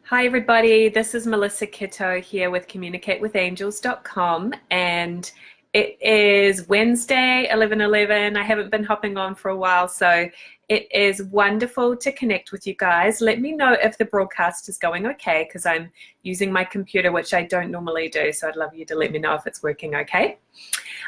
Hi everybody, this is Melissa Kitto here with CommunicateWithAngels.com, and it is Wednesday 11:11. I haven't been hopping on for a while, so it is wonderful to connect with you guys. Let me know if the broadcast is going okay, because I'm using my computer, which I don't normally do, so I'd love you to let me know if it's working okay.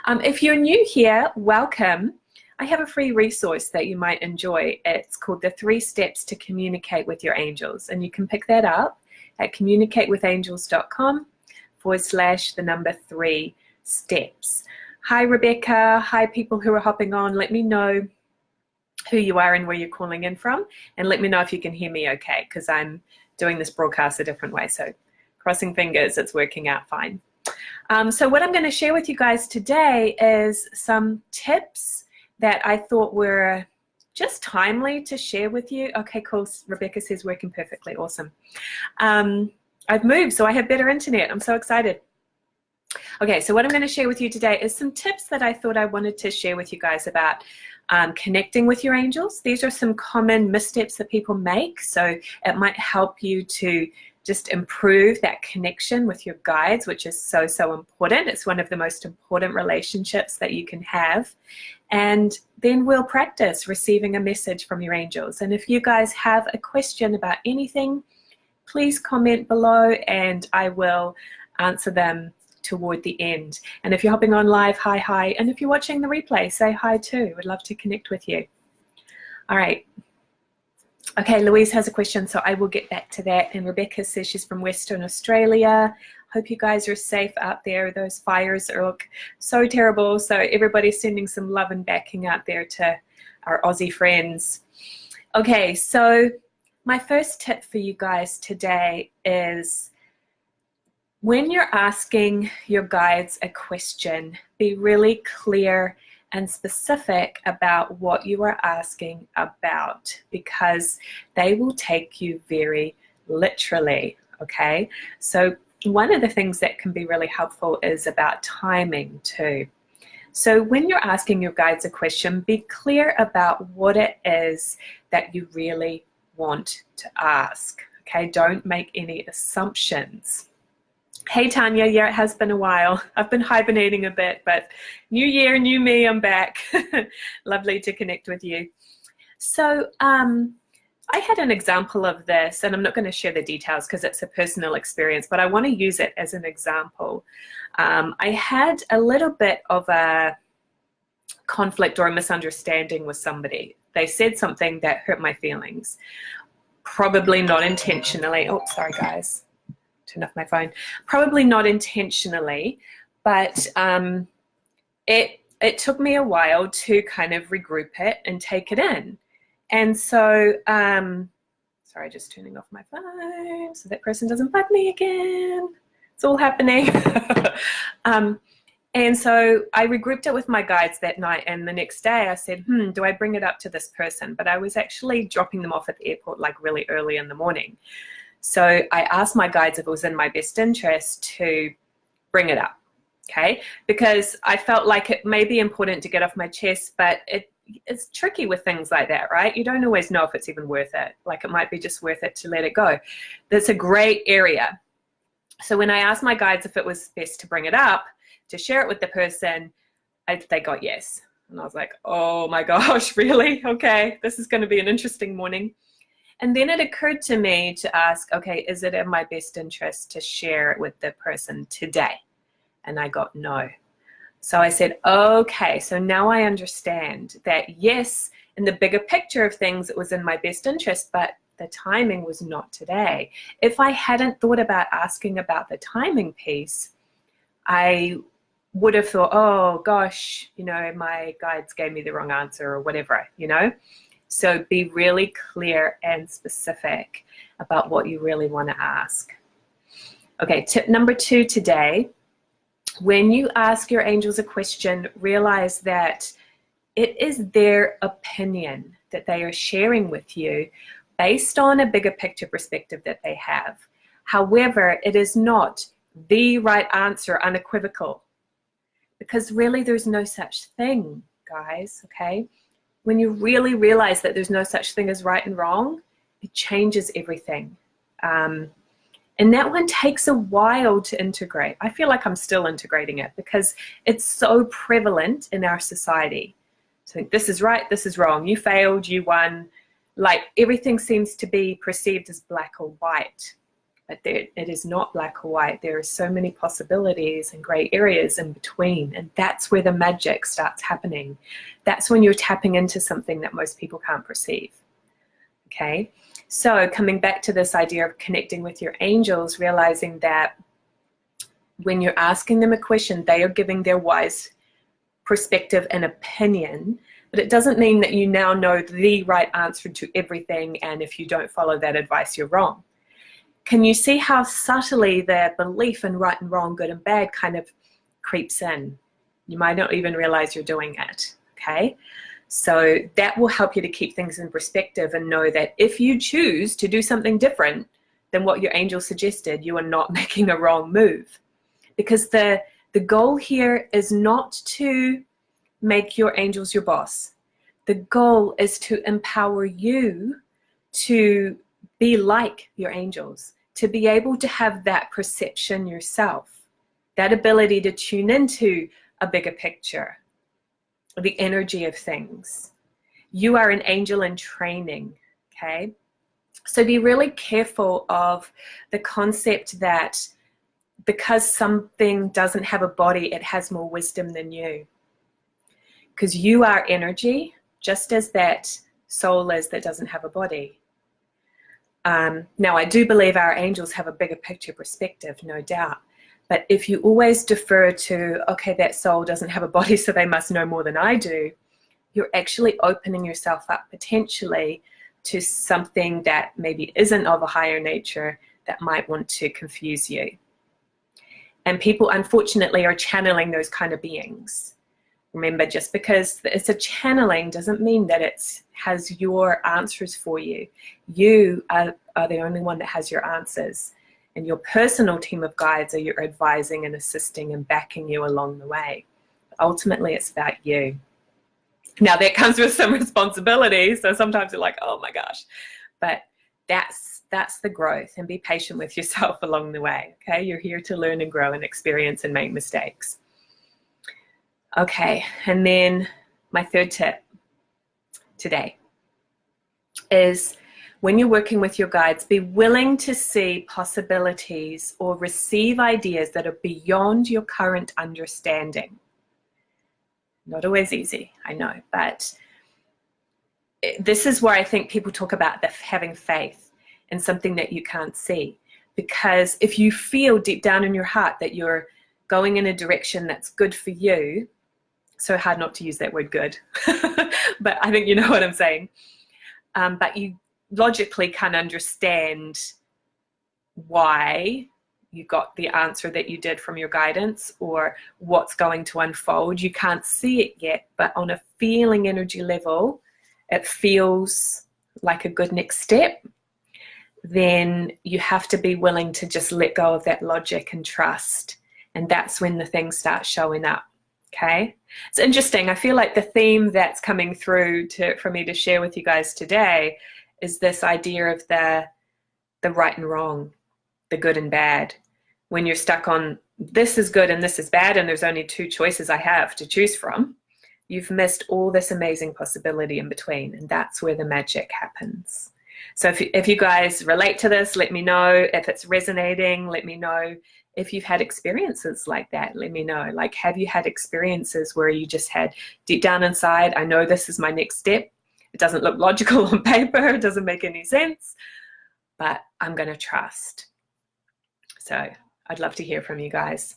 If you're new here, welcome. I have a free resource that you might enjoy. It's called The 3 Steps to Communicate with Your Angels, and you can pick that up at communicatewithangels.com/3 steps. Hi Rebecca, hi people who are hopping on. Let me know who you are and where you're calling in from, and let me know if you can hear me okay, because I'm doing this broadcast a different way, so crossing fingers it's working out fine. So what I'm going to share with you guys today is some tips that I thought were just timely to share with you. Okay, cool. Rebecca says working perfectly. Awesome. I've moved, so I have better internet. I'm so excited. Okay, so what I'm going to share with you today is some tips that I thought I wanted to share with you guys about connecting with your angels. These are some common missteps that people make, so it might help you to just improve that connection with your guides, which is so important. It's one of the most important relationships that you can have. And then we'll practice receiving a message from your angels. And if you guys have a question about anything, please comment below and I will answer them toward the end. And if you're hopping on live, hi. And if you're watching the replay, say hi too. We'd love to connect with you. All right. Okay, Louise has a question, so I will get back to that. And Rebecca says she's from Western Australia. Hope you guys are safe out there. Those fires are so terrible. So everybody's sending some love and backing out there to our Aussie friends. Okay, so my first tip for you guys today is when you're asking your guides a question, be really clear and specific about what you are asking about, because they will take you very literally, okay? So one of the things that can be really helpful is about timing too. So when you're asking your guides a question, be clear about what it is that you really want to ask, okay? Don't make any assumptions. Hey Tanya, yeah, it has been a while. I've been hibernating a bit, but new year, new me, I'm back. Lovely to connect with you. So I had an example of this, and I'm not going to share the details because it's a personal experience, but I want to use it as an example. I had a little bit of a conflict or a misunderstanding with somebody. They said something that hurt my feelings, probably not intentionally. Oh, sorry guys. Turn off my phone. Probably not intentionally, but it took me a while to kind of regroup it and take it in. And so, sorry, just turning off my phone so that person doesn't bug me again. It's all happening. And so I regrouped it with my guides that night, and the next day I said, do I bring it up to this person? But I was actually dropping them off at the airport like really early in the morning. So I asked my guides if it was in my best interest to bring it up, okay? Because I felt like it may be important to get off my chest, but it's tricky with things like that, right? You don't always know if it's even worth it. Like it might be just worth it to let it go. That's a great area. So when I asked my guides if it was best to bring it up, to share it with the person, they got yes. And I was like, oh my gosh, really? Okay, this is going to be an interesting morning. And then it occurred to me to ask, okay, is it in my best interest to share it with the person today? And I got no. So I said, okay, so now I understand that yes, in the bigger picture of things, it was in my best interest, but the timing was not today. If I hadn't thought about asking about the timing piece, I would have thought, oh gosh, you know, my guides gave me the wrong answer or whatever, you know? So be really clear and specific about what you really want to ask. Okay, tip number 2 today. When you ask your angels a question, realize that it is their opinion that they are sharing with you based on a bigger picture perspective that they have. However, it is not the right answer, unequivocal, because really there's no such thing, guys, okay? When you really realize that there's no such thing as right and wrong, it changes everything. And that one takes a while to integrate. I feel like I'm still integrating it because it's so prevalent in our society. So this is right, this is wrong. You failed, you won. Like everything seems to be perceived as black or white. But it is not black or white. There are so many possibilities and gray areas in between. And that's where the magic starts happening. That's when you're tapping into something that most people can't perceive. Okay, so coming back to this idea of connecting with your angels, realizing that when you're asking them a question, they are giving their wise perspective and opinion, but it doesn't mean that you now know the right answer to everything, and if you don't follow that advice, you're wrong. Can you see how subtly the belief in right and wrong, good and bad kind of creeps in? You might not even realize you're doing it, okay? So that will help you to keep things in perspective and know that if you choose to do something different than what your angel suggested, you are not making a wrong move. Because the goal here is not to make your angels your boss. The goal is to empower you to be like your angels, to be able to have that perception yourself, that ability to tune into a bigger picture, the energy of things. You are an angel in training, okay? So be really careful of the concept that because something doesn't have a body, it has more wisdom than you. Because you are energy, just as that soul is that doesn't have a body. Now, I do believe our angels have a bigger picture perspective, no doubt. But if you always defer to, okay, that soul doesn't have a body, so they must know more than I do, you're actually opening yourself up potentially to something that maybe isn't of a higher nature that might want to confuse you. And people, unfortunately, are channeling those kind of beings. Remember, just because it's a channeling doesn't mean that it has your answers for you. You are the only one that has your answers. And your personal team of guides are your advising and assisting and backing you along the way. Ultimately, it's about you. Now, that comes with some responsibility. So sometimes you're like, oh my gosh. But that's the growth, and be patient with yourself along the way. Okay, you're here to learn and grow and experience and make mistakes. Okay, and then my third tip today is when you're working with your guides, be willing to see possibilities or receive ideas that are beyond your current understanding. Not always easy, I know, but this is where I think people talk about having faith in something that you can't see. Because if you feel deep down in your heart that you're going in a direction that's good for you, so hard not to use that word good, but I think you know what I'm saying. But you logically can't understand why you got the answer that you did from your guidance or what's going to unfold. You can't see it yet, but on a feeling energy level, it feels like a good next step. Then you have to be willing to just let go of that logic and trust. And that's when the things start showing up. Okay, it's interesting. I feel like the theme that's coming through for me to share with you guys today is this idea of the right and wrong, the good and bad. When you're stuck on this is good and this is bad, and there's only two choices I have to choose from, you've missed all this amazing possibility in between, and that's where the magic happens. So if you guys relate to this, let me know. If it's resonating, let me know. If you've had experiences like that, let me know. Like, have you had experiences where you just had deep down inside, I know this is my next step. It doesn't look logical on paper. It doesn't make any sense, but I'm going to trust. So I'd love to hear from you guys.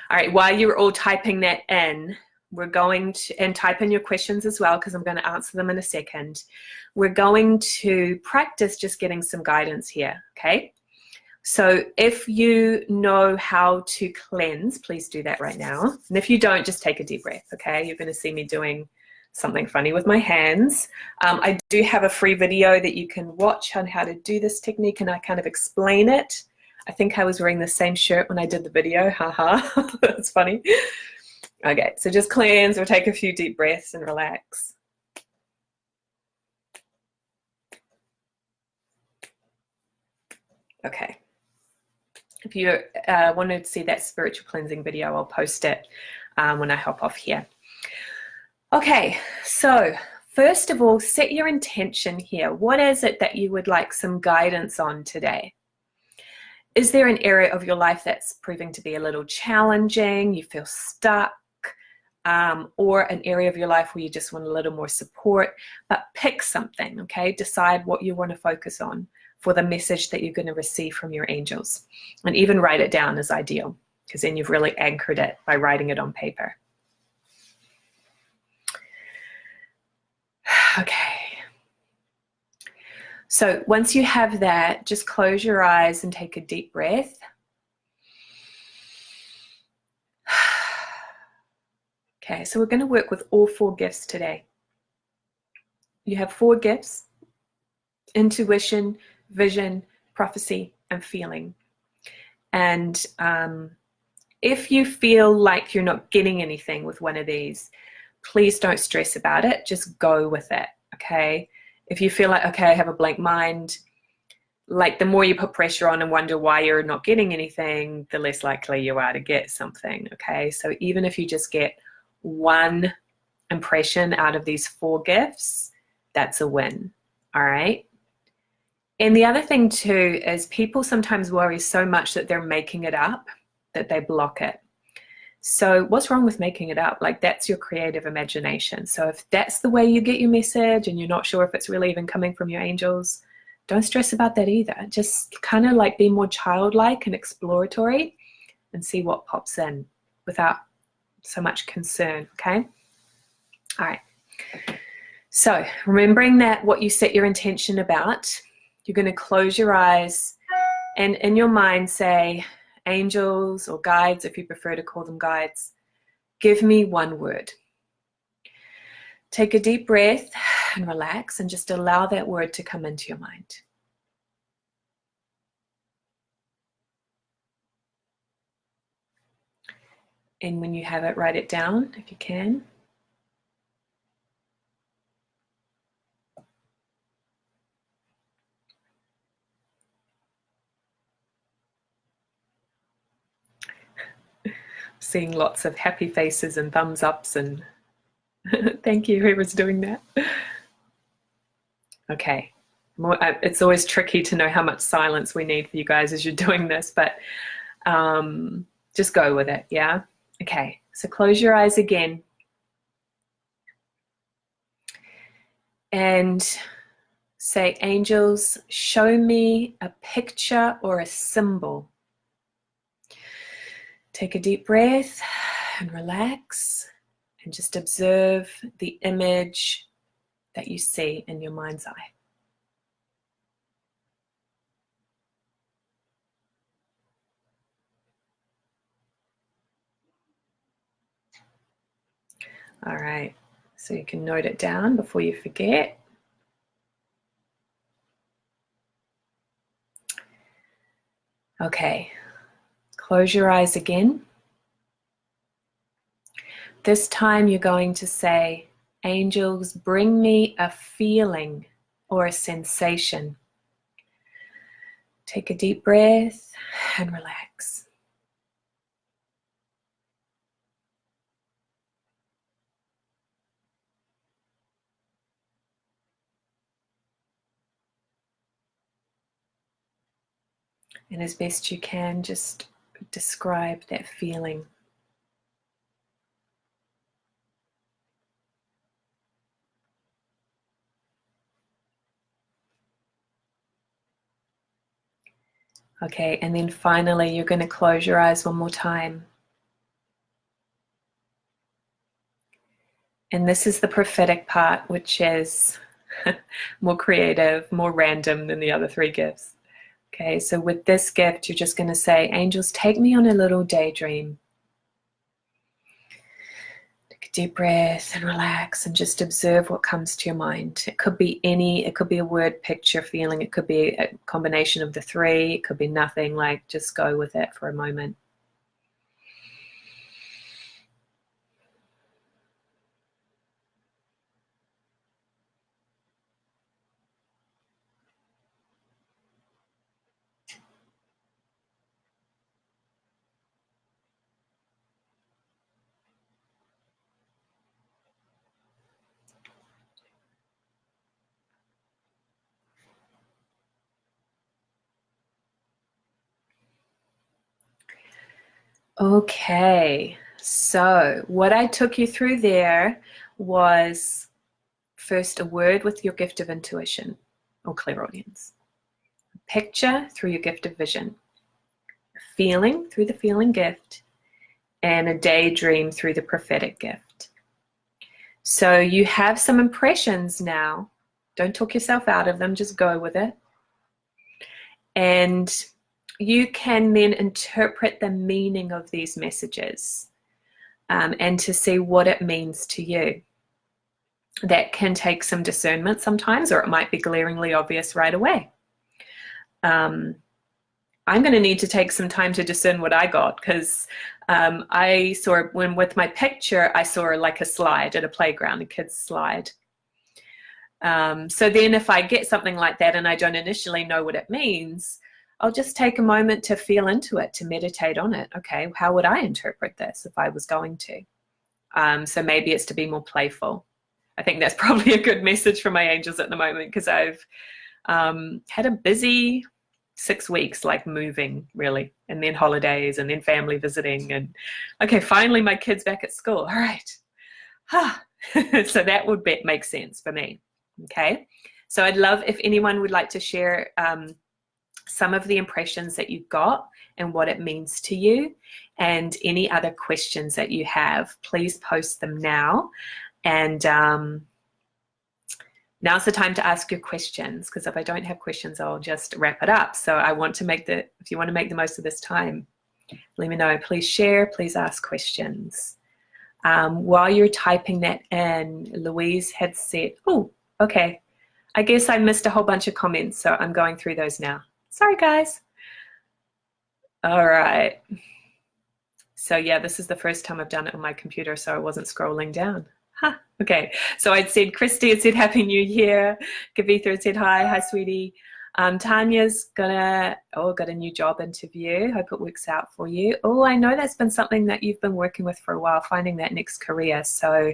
All right, while you're all typing that in, we're going to, and type in your questions as well, because I'm going to answer them in a second. We're going to practice just getting some guidance here, okay? So if you know how to cleanse, please do that right now. And if you don't, just take a deep breath, okay? You're going to see me doing something funny with my hands. I do have a free video that you can watch on how to do this technique, and I kind of explain it. I think I was wearing the same shirt when I did the video, haha, that's funny. Okay, so just cleanse or take a few deep breaths and relax. Okay. if you wanted to see that spiritual cleansing video, I'll post it when I hop off here. Okay, so first of all, set your intention here. What is it that you would like some guidance on today? Is there an area of your life that's proving to be a little challenging, you feel stuck, or an area of your life where you just want a little more support? But pick something, okay? Decide what you want to focus on for the message that you're going to receive from your angels. And even write it down is ideal, because then you've really anchored it by writing it on paper. Okay. So once you have that, just close your eyes and take a deep breath. Okay, so we're going to work with all 4 gifts today. You have 4 gifts: intuition, vision, prophecy, and feeling. And if you feel like you're not getting anything with one of these, please don't stress about it. Just go with it, okay? If you feel like, okay, I have a blank mind, like the more you put pressure on and wonder why you're not getting anything, the less likely you are to get something, okay? So even if you just get one impression out of these 4 gifts, that's a win, all right? And the other thing too is people sometimes worry so much that they're making it up that they block it. So what's wrong with making it up? Like, that's your creative imagination. So if that's the way you get your message and you're not sure if it's really even coming from your angels, don't stress about that either. Just kind of like be more childlike and exploratory and see what pops in without so much concern, okay? All right. So remembering that what you set your intention about, you're going to close your eyes and in your mind say, angels or guides, if you prefer to call them guides, give me one word. Take a deep breath and relax and just allow that word to come into your mind. And when you have it, write it down if you can. Seeing lots of happy faces and thumbs ups and thank you whoever's doing that. Okay, it's always tricky to know how much silence we need for you guys as you're doing this, but just go with it, yeah? Okay, so close your eyes again and say, angels, show me a picture or a symbol. Take a deep breath and relax and just observe the image that you see in your mind's eye. All right, so you can note it down before you forget. Okay, close your eyes again. This time you're going to say, angels, bring me a feeling or a sensation. Take a deep breath and relax. And as best you can, just describe that feeling. Okay, and then finally you're going to close your eyes one more time. And this is the prophetic part, which is more creative, more random than the other 3 gifts. Okay, so with this gift, you're just going to say, angels, take me on a little daydream. Take a deep breath and relax and just observe what comes to your mind. It could be a word, picture, feeling. It could be a combination of the 3. It could be nothing. Like, just go with it for a moment. Okay, so what I took you through there was first a word with your gift of intuition or clairaudience, a picture through your gift of vision, a feeling through the feeling gift, and a daydream through the prophetic gift. So you have some impressions now. Don't talk yourself out of them, just go with it. And you can then interpret the meaning of these messages and to see what it means to you. That can take some discernment sometimes, or it might be glaringly obvious right away. I'm going to need to take some time to discern what I got, because I saw, when with my picture, I saw like a slide at a playground, a kid's slide. So then if I get something like that and I don't initially know what it means, I'll just take a moment to feel into it, to meditate on it. Okay, how would I interpret this if I was going to? So maybe it's to be more playful. I think that's probably a good message from my angels at the moment, because I've had a busy 6 weeks, like moving really, and then holidays, and then family visiting, and okay, finally my kid's back at school. All right. So that would make sense for me. Okay, so I'd love if anyone would like to share some of the impressions that you got and what it means to you, and any other questions that you have. Please post them now, and now's the time to ask your questions, because if I don't have questions, I'll just wrap it up. So I want to if you want to make the most of this time, let me know. Please share, please ask questions. While you're typing that in, Louise had said, oh, okay, I guess I missed a whole bunch of comments, so I'm going through those now. Sorry, guys. All right. So yeah, this is the first time I've done it on my computer, so I wasn't scrolling down. Huh. Okay, so I'd said, Christy had said Happy New Year. Kavitha had said hi sweetie. Tanya's got a new job interview. Hope it works out for you. Oh, I know that's been something that you've been working with for a while, finding that next career. So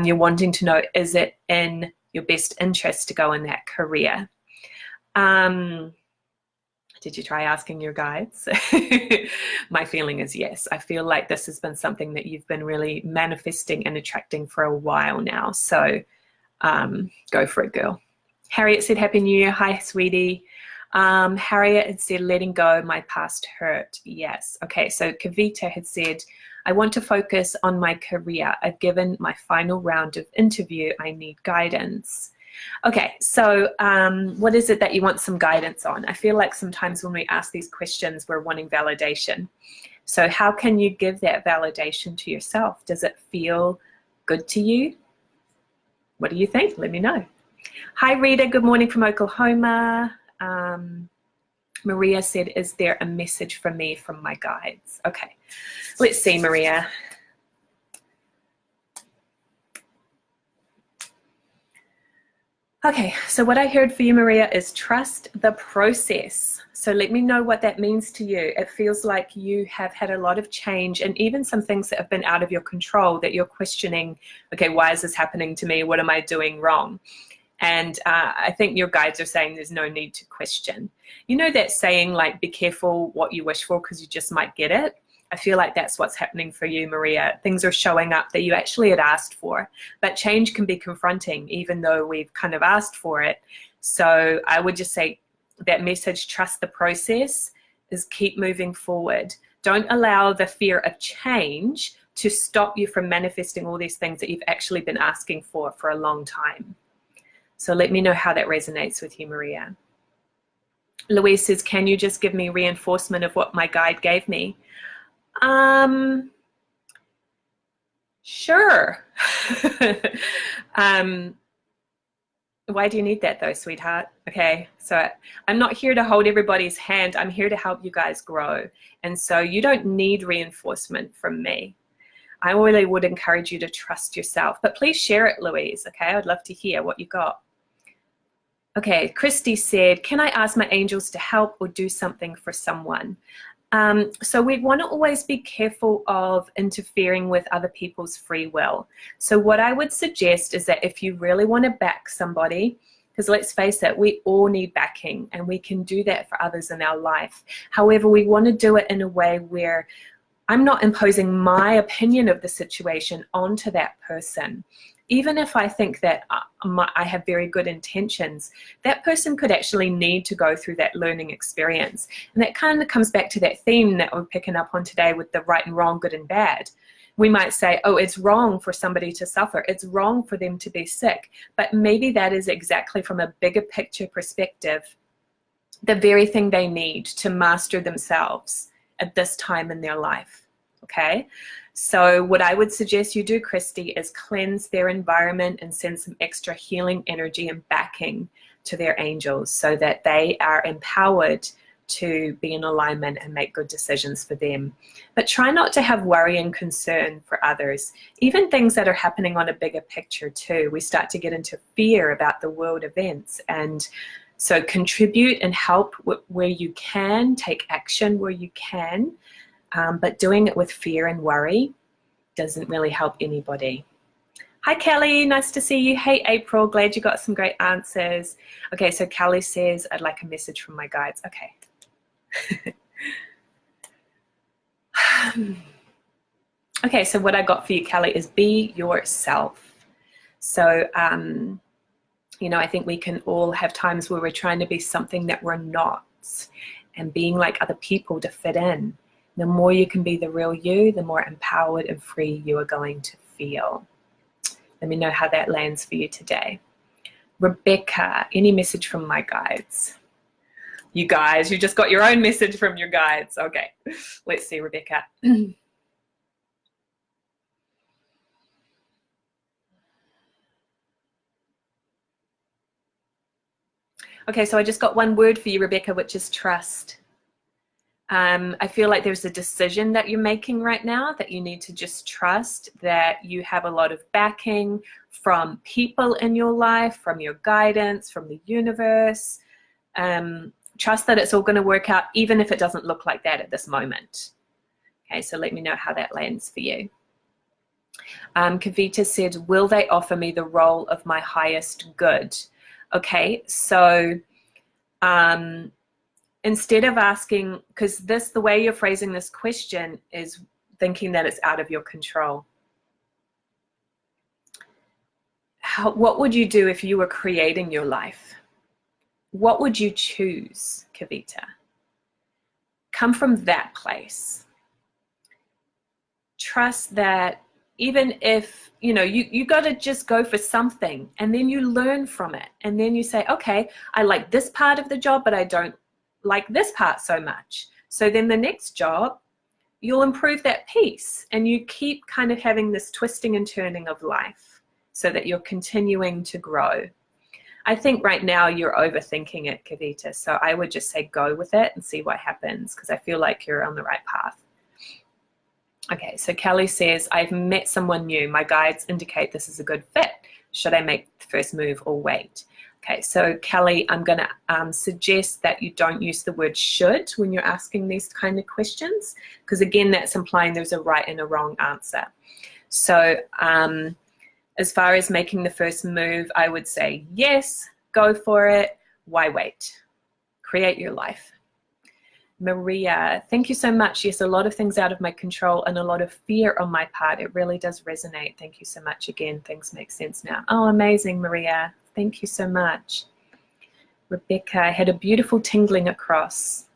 you're wanting to know, is it in your best interest to go in that career? Did you try asking your guides? My feeling is yes. I feel like this has been something that you've been really manifesting and attracting for a while now. So go for it, girl. Harriet said, Happy New Year. Hi, sweetie. Harriet had said, letting go, my past hurt. Yes. Okay, so Kavita had said, I want to focus on my career. I've given my final round of interview. I need guidance. Okay, so what is it that you want some guidance on? I feel like sometimes when we ask these questions, we're wanting validation. So how can you give that validation to yourself? Does it feel good to you? What do you think? Let me know. Hi, Rita. Good morning from Oklahoma. Maria said, is there a message for me from my guides? Okay, let's see, Maria. Okay, so what I heard for you, Maria, is trust the process. So let me know what that means to you. It feels like you have had a lot of change, and even some things that have been out of your control that you're questioning, okay, why is this happening to me? What am I doing wrong? And I think your guides are saying there's no need to question. You know that saying, like, be careful what you wish for because you just might get it? I feel like that's what's happening for you, Maria. Things are showing up that you actually had asked for, but change can be confronting even though we've kind of asked for it. So I would just say that message, trust the process, is keep moving forward. Don't allow the fear of change to stop you from manifesting all these things that you've actually been asking for a long time. So let me know how that resonates with you, Maria. Louise says, can you just give me reinforcement of what my guide gave me? Sure. Why do you need that though, sweetheart? Okay, so I'm not here to hold everybody's hand. I'm here to help you guys grow. And so you don't need reinforcement from me. I really would encourage you to trust yourself, but please share it, Louise, okay? I'd love to hear what you got. Okay, Christy said, can I ask my angels to help or do something for someone? So we want to always be careful of interfering with other people's free will. So what I would suggest is that if you really want to back somebody, because let's face it, we all need backing, and we can do that for others in our life. However, we want to do it in a way where I'm not imposing my opinion of the situation onto that person. Even if I think that I have very good intentions, that person could actually need to go through that learning experience. And that kind of comes back to that theme that we're picking up on today with the right and wrong, good and bad. We might say, oh, it's wrong for somebody to suffer. It's wrong for them to be sick. But maybe that is exactly from a bigger picture perspective, the very thing they need to master themselves at this time in their life, okay? So what I would suggest you do, Christy, is cleanse their environment and send some extra healing energy and backing to their angels so that they are empowered to be in alignment and make good decisions for them. But try not to have worry and concern for others, even things that are happening on a bigger picture too. We start to get into fear about the world events, and so contribute and help where you can, take action where you can, but doing it with fear and worry doesn't really help anybody. Hi, Kelly. Nice to see you. Hey, April. Glad you got some great answers. Okay, so Kelly says, I'd like a message from my guides. Okay. Okay, so what I got for you, Kelly, is be yourself. So, you know, I think we can all have times where we're trying to be something that we're not and being like other people to fit in. The more you can be the real you, the more empowered and free you are going to feel. Let me know how that lands for you today. Rebecca, any message from my guides? You guys, you just got your own message from your guides. Okay, let's see, Rebecca. Okay, so I just got one word for you, Rebecca, which is trust. I feel like there's a decision that you're making right now that you need to just trust that you have a lot of backing from people in your life, from your guidance, from the universe. Trust that it's all going to work out, even if it doesn't look like that at this moment. Okay, so let me know how that lands for you. Kavita said, will they offer me the role of my highest good? Okay, so instead of asking, because the way you're phrasing this question is thinking that it's out of your control. What would you do if you were creating your life? What would you choose, Kavita? Come from that place. Trust that even if, you know, you got to just go for something and then you learn from it. And then you say, okay, I like this part of the job, but I don't like this part so much. So then the next job, you'll improve that piece and you keep kind of having this twisting and turning of life so that you're continuing to grow. I think right now you're overthinking it, Kavita. So I would just say go with it and see what happens, because I feel like you're on the right path. Okay, so Kelly says, I've met someone new. My guides indicate this is a good fit. Should I make the first move or wait? Okay, so Kelly, I'm going to suggest that you don't use the word should when you're asking these kind of questions, because again, that's implying there's a right and a wrong answer. So as far as making the first move, I would say yes, go for it. Why wait? Create your life. Maria, thank you so much. Yes, a lot of things out of my control and a lot of fear on my part. It really does resonate. Thank you so much again. Things make sense now. Oh, amazing, Maria. Thank you so much. Rebecca, I had a beautiful tingling across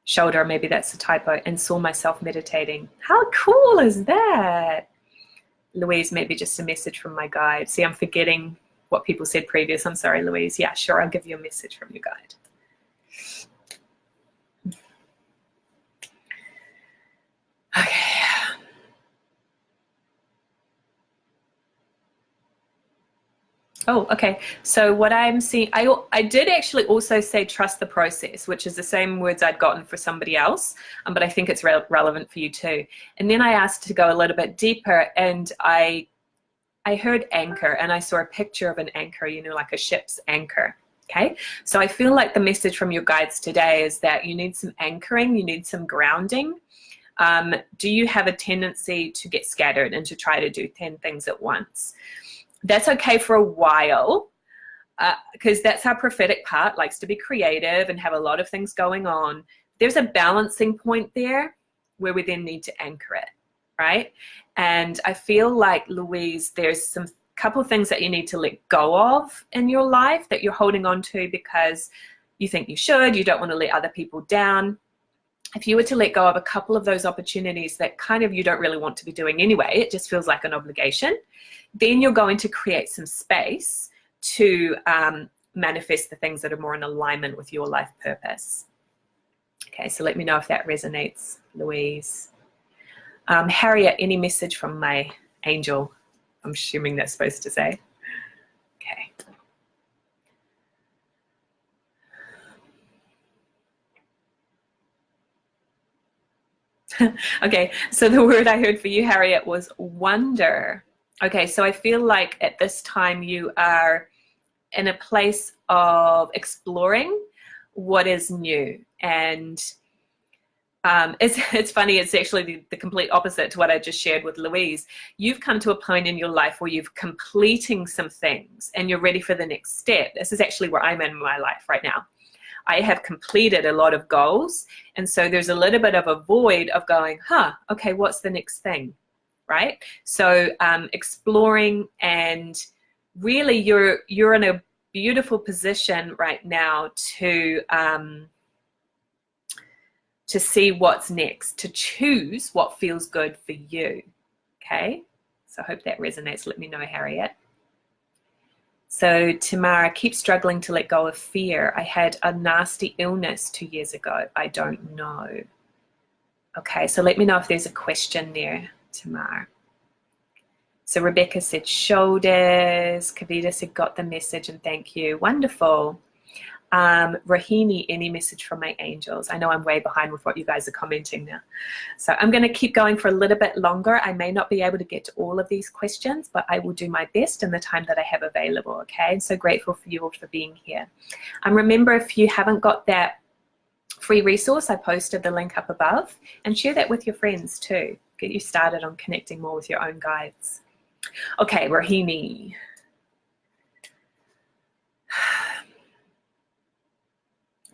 shoulder, maybe that's a typo, and saw myself meditating. How cool is that? Louise, maybe just a message from my guide. See, I'm forgetting what people said previous. I'm sorry, Louise. Yeah, sure, I'll give you a message from your guide. Okay. Oh, okay. So what I'm seeing, I did actually also say trust the process, which is the same words I'd gotten for somebody else, but I think it's relevant for you too. And then I asked to go a little bit deeper, and I heard anchor, and I saw a picture of an anchor, you know, like a ship's anchor. Okay, so I feel like the message from your guides today is that you need some anchoring, you need some grounding. Do you have a tendency to get scattered and to try to do 10 things at once? That's okay for a while, because that's our prophetic part, likes to be creative and have a lot of things going on. There's a balancing point there where we then need to anchor it, right? And I feel like, Louise, there's some couple things that you need to let go of in your life that you're holding on to because you think you should, you don't want to let other people down. If you were to let go of a couple of those opportunities that kind of you don't really want to be doing anyway, it just feels like an obligation, then you're going to create some space to manifest the things that are more in alignment with your life purpose. Okay, so let me know if that resonates, Louise. Harriet, any message from my angel? I'm assuming that's supposed to say. Okay. Okay, so the word I heard for you, Harriet, was wonder. Okay, so I feel like at this time you are in a place of exploring what is new. And it's funny, it's actually the complete opposite to what I just shared with Louise. You've come to a point in your life where you're completing some things and you're ready for the next step. This is actually where I'm in my life right now. I have completed a lot of goals, and so there's a little bit of a void of going, okay, what's the next thing, right? So exploring, and really you're in a beautiful position right now to see what's next, to choose what feels good for you, okay? So I hope that resonates. Let me know, Harriet. So Tamara, keep struggling to let go of fear. I had a nasty illness 2 years ago. I don't know. Okay, so let me know if there's a question there, Tamara. So Rebecca said shoulders. Kavita said got the message and thank you. Wonderful. Rahini, any message from my angels? I know I'm way behind with what you guys are commenting now. So I'm going to keep going for a little bit longer. I may not be able to get to all of these questions, but I will do my best in the time that I have available, okay? I'm so grateful for you all for being here. Remember, if you haven't got that free resource, I posted the link up above, and share that with your friends too. Get you started on connecting more with your own guides. Okay, Rahini.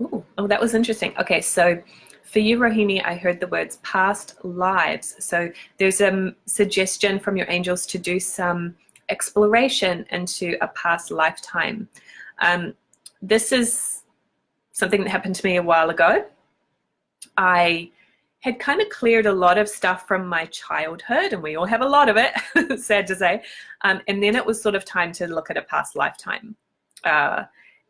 Ooh, oh, that was interesting. Okay, so for you, Rohini, I heard the words past lives. So there's a suggestion from your angels to do some exploration into a past lifetime. This is something that happened to me a while ago. I had kind of cleared a lot of stuff from my childhood, and we all have a lot of it, sad to say. And then it was sort of time to look at a past lifetime.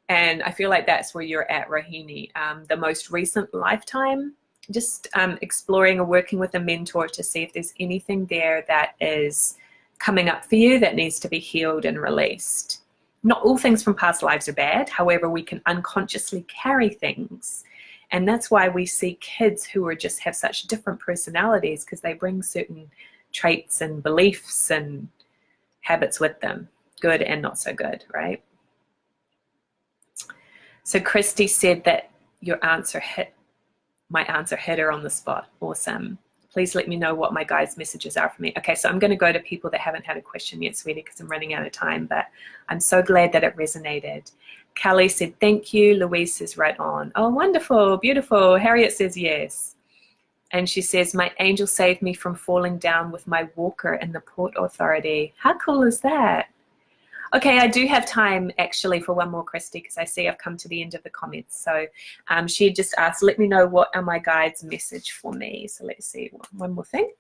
And I feel like that's where you're at, Rohini. The most recent lifetime, just exploring or working with a mentor to see if there's anything there that is coming up for you that needs to be healed and released. Not all things from past lives are bad. However, we can unconsciously carry things. And that's why we see kids who are just have such different personalities, because they bring certain traits and beliefs and habits with them, good and not so good, right? So Christy said that your answer my answer hit her on the spot. Awesome. Please let me know what my guides' messages are for me. Okay, so I'm going to go to people that haven't had a question yet, sweetie, because I'm running out of time, but I'm so glad that it resonated. Callie said, thank you. Louise says, right on. Oh, wonderful, beautiful. Harriet says, yes. And she says, my angel saved me from falling down with my walker in the Port Authority. How cool is that? Okay, I do have time actually for one more, Christy, because I see I've come to the end of the comments. So she just asked, let me know what are my guides' message for me. So let's see, one more thing.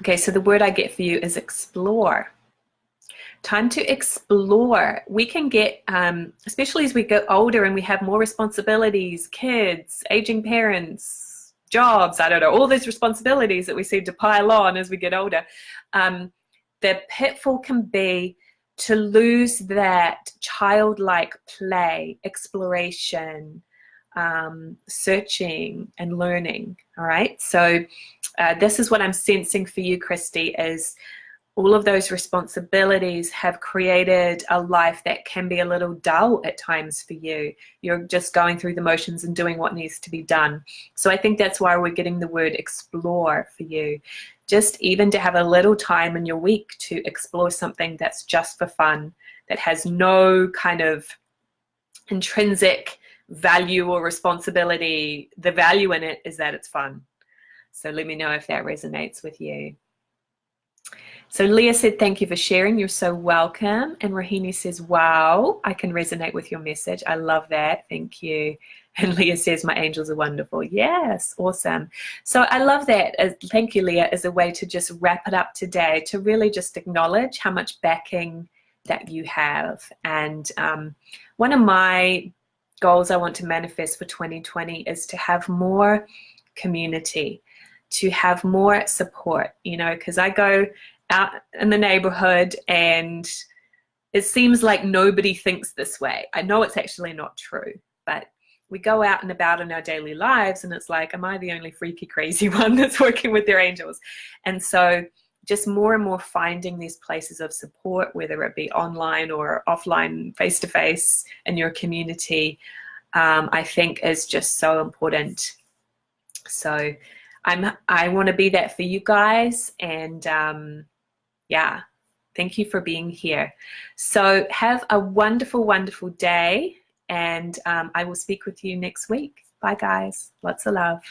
Okay, so the word I get for you is explore. Time to explore. We can get, especially as we get older and we have more responsibilities, kids, aging parents, jobs, I don't know, all those responsibilities that we seem to pile on as we get older. The pitfall can be to lose that childlike play, exploration, searching and learning. All right, so this is what I'm sensing for you, Christy, is all of those responsibilities have created a life that can be a little dull at times for you. You're just going through the motions and doing what needs to be done. So I think that's why we're getting the word explore for you. just even to have a little time in your week to explore something that's just for fun, that has no kind of intrinsic value or responsibility. The value in it is that it's fun. So let me know if that resonates with you. So Leah said, thank you for sharing. You're so welcome. And Rohini says, wow, I can resonate with your message. I love that. Thank you. And Leah says, my angels are wonderful. Yes, awesome. So I love that. Thank you, Leah, as a way to just wrap it up today, to really just acknowledge how much backing that you have. And one of my goals I want to manifest for 2020 is to have more community, to have more support, you know, because I go out in the neighborhood and it seems like nobody thinks this way. I know it's actually not true, but we go out and about in our daily lives and it's like, am I the only freaky crazy one that's working with their angels? And so just more and more finding these places of support, whether it be online or offline, face-to-face in your community, I think is just so important. So I want to be that for you guys, and yeah, thank you for being here. So have a wonderful, wonderful day, and I will speak with you next week. Bye, guys. Lots of love.